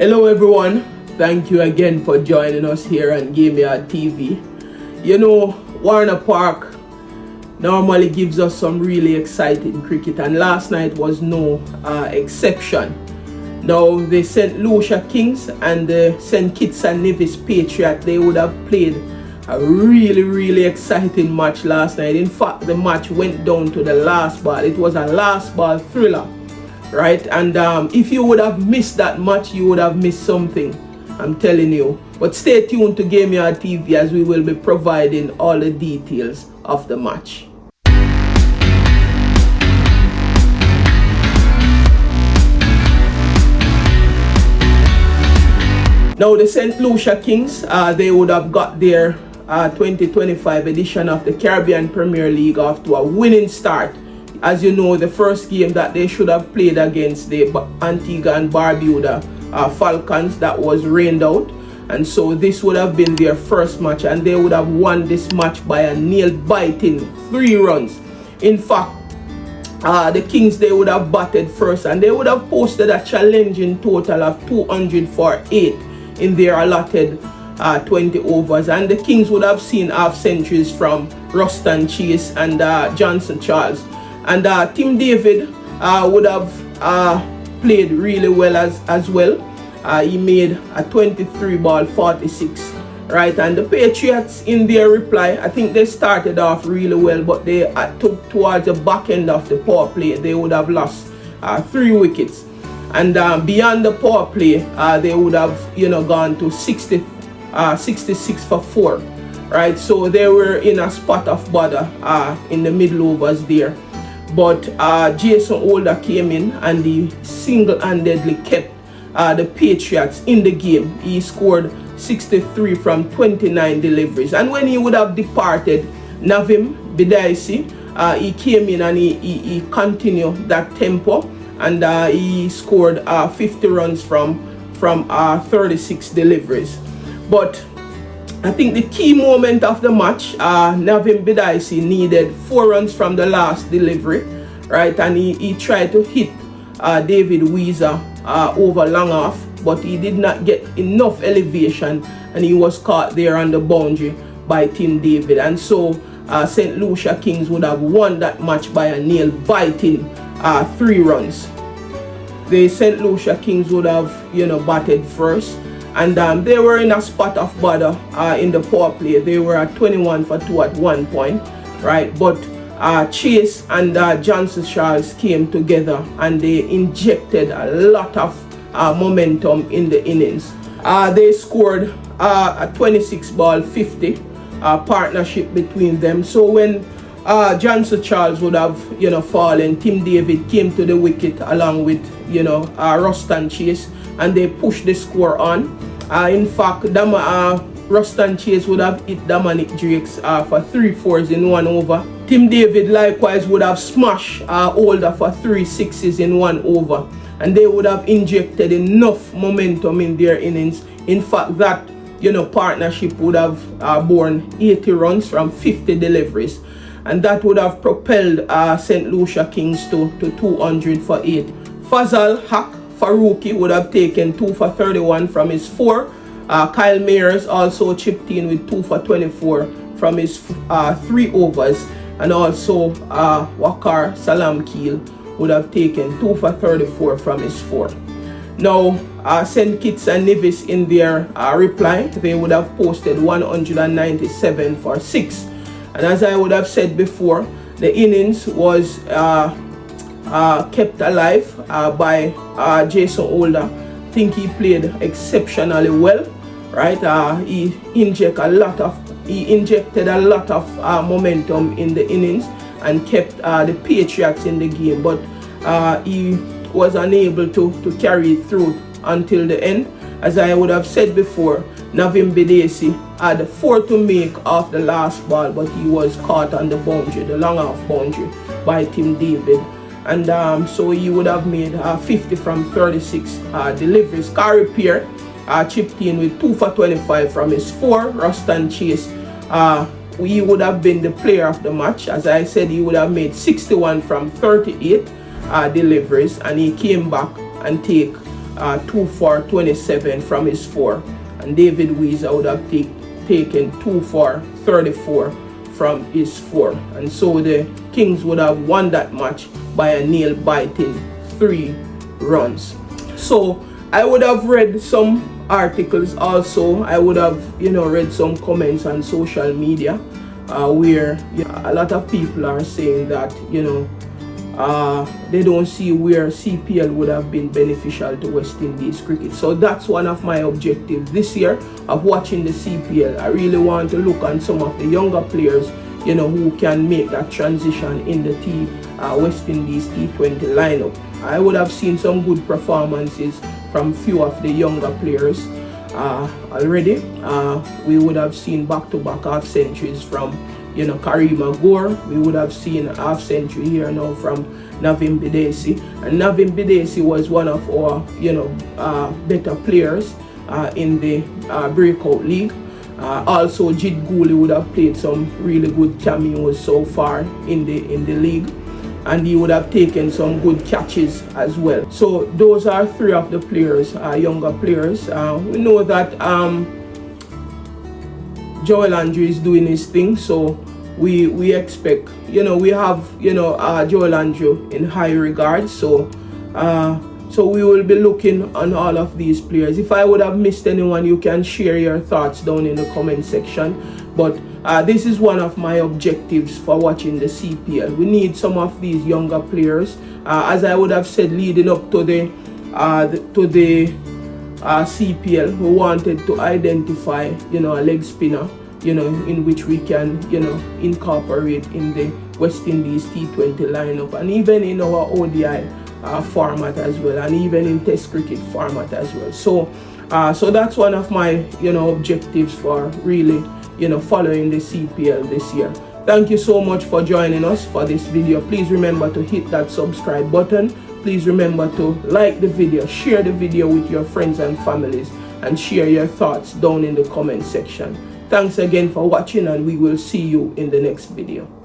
Hello everyone, thank you again for joining us here on Gameyaaad TV. You know, Warner Park normally gives us some really exciting cricket, and last night was no exception. Now the St. Lucia Kings and the St. Kitts and Nevis Patriots, they would have played a really exciting match last night. In fact, the match went down to the last ball. It was a last ball thriller, right? And if you would have missed that match, you would have missed something, I'm telling you. But stay tuned to Gameyaaad TV as we will be providing all the details of the match. Now the St. Lucia Kings, they would have got their 2025 edition of the Caribbean Premier League off to a winning start. As you know, the first game that they should have played against the Antigua and Barbuda Falcons, that was rained out. And so this would have been their first match, and they would have won this match by a nail-biting 3 runs. In fact, the Kings, they would have batted first, and they would have posted a challenging total of 200 for 8 in their allotted 20 overs. And the Kings would have seen half centuries from Ruston Chase and Johnson Charles. And Tim David would have played really well as well. He made a 23 ball 46, right? And the Patriots, in their reply, I think they started off really well, but they took towards the back end of the power play, they would have lost 3 wickets. And beyond the power play, they would have, gone to 66 for 4, right? So they were in a spot of bother in the middle overs there. But Jason Holder came in and he single-handedly kept the Patriots in the game. He scored 63 from 29 deliveries. And when he would have departed, Navim Bidaisi, he came in and he continued that tempo, and he scored 50 runs from 36 deliveries. But I think the key moment of the match, Navim Bidaisi needed 4 runs from the last delivery, right? And he tried to hit David Weezer over long off, but he did not get enough elevation, and he was caught there on the boundary by Tim David. And so St. Lucia Kings would have won that match by a nail-biting 3 runs. The St. Lucia Kings would have, batted first, and they were in a spot of bother in the power play. They were at 21 for 2 at one point, right? But Chase and Johnson Charles came together and they injected a lot of momentum in the innings. They scored a 26 ball 50 partnership between them. So when Johnson Charles would have fallen, Tim David came to the wicket along with Ruston Chase, and they pushed the score on. In fact, Ruston Chase would have hit Dominic Drakes for 3 fours in 1 over. Tim David likewise would have smashed Holder for 3 sixes in 1 over, and they would have injected enough momentum in their innings. In fact, that partnership would have borne 80 runs from 50 deliveries, and that would have propelled St. Lucia Kings to 200 for 8. Fazal Haq Faruqi would have taken 2 for 31 from his 4. Kyle Mayers also chipped in with 2 for 24 from his 3 overs. And also Wakar Salamkeel would have taken 2 for 34 from his 4. Now, St. Kitts and Nevis, in their reply, they would have posted 197 for 6. And as I would have said before, the innings was kept alive by Jason Holder. I think he played exceptionally well, right? He injected a lot of momentum in the innings and kept the Patriots in the game, but he was unable to carry it through until the end. As I would have said before, Navim Bidaisi had 4 to make off the last ball, but he was caught on the boundary, the long off boundary, by Tim David. And so he would have made 50 from 36 deliveries. Kari Pierre chipped in with 2 for 25 from his 4. Ruston Chase, he would have been the player of the match. As I said, he would have made 61 from 38 deliveries, and he came back and take 2 for 27 from his 4, and David Weezer would have taken 2 for 34 from his 4, and so the Kings would have won that match by a nail-biting 3 runs. So I would have read some articles also. I would have read some comments on social media where a lot of people are saying that they don't see where CPL would have been beneficial to West Indies cricket. So that's one of my objectives this year of watching the CPL. I really want to look on some of the younger players who can make that transition in the West Indies T20 lineup. I would have seen some good performances from few of the younger players already. We would have seen back-to-back half centuries from Kareem Gore. We would have seen a half century here now from Navin Bidesi, and Navin Bidesi was one of our better players in the breakout league. Also Jid Gooley would have played some really good cameos so far in the league, and he would have taken some good catches as well. So those are 3 of the players, younger players. We know that Joel Andrew is doing his thing, so we expect, we have Joel Andrew in high regard, so we will be looking on all of these players. If I would have missed anyone, you can share your thoughts down in the comment section. But this is one of my objectives for watching the CPL. We need some of these younger players, as I would have said leading up to the CPL. We wanted to identify a leg spinner in which we can incorporate in the West Indies T20 lineup, and even in our ODI format as well, and even in Test cricket format as well. So that's one of my objectives for really following the CPL this year. Thank you so much for joining us for this video. Please remember to hit that subscribe button. Please remember to like the video, share the video with your friends and families, and share your thoughts down in the comment section. Thanks again for watching, and we will see you in the next video.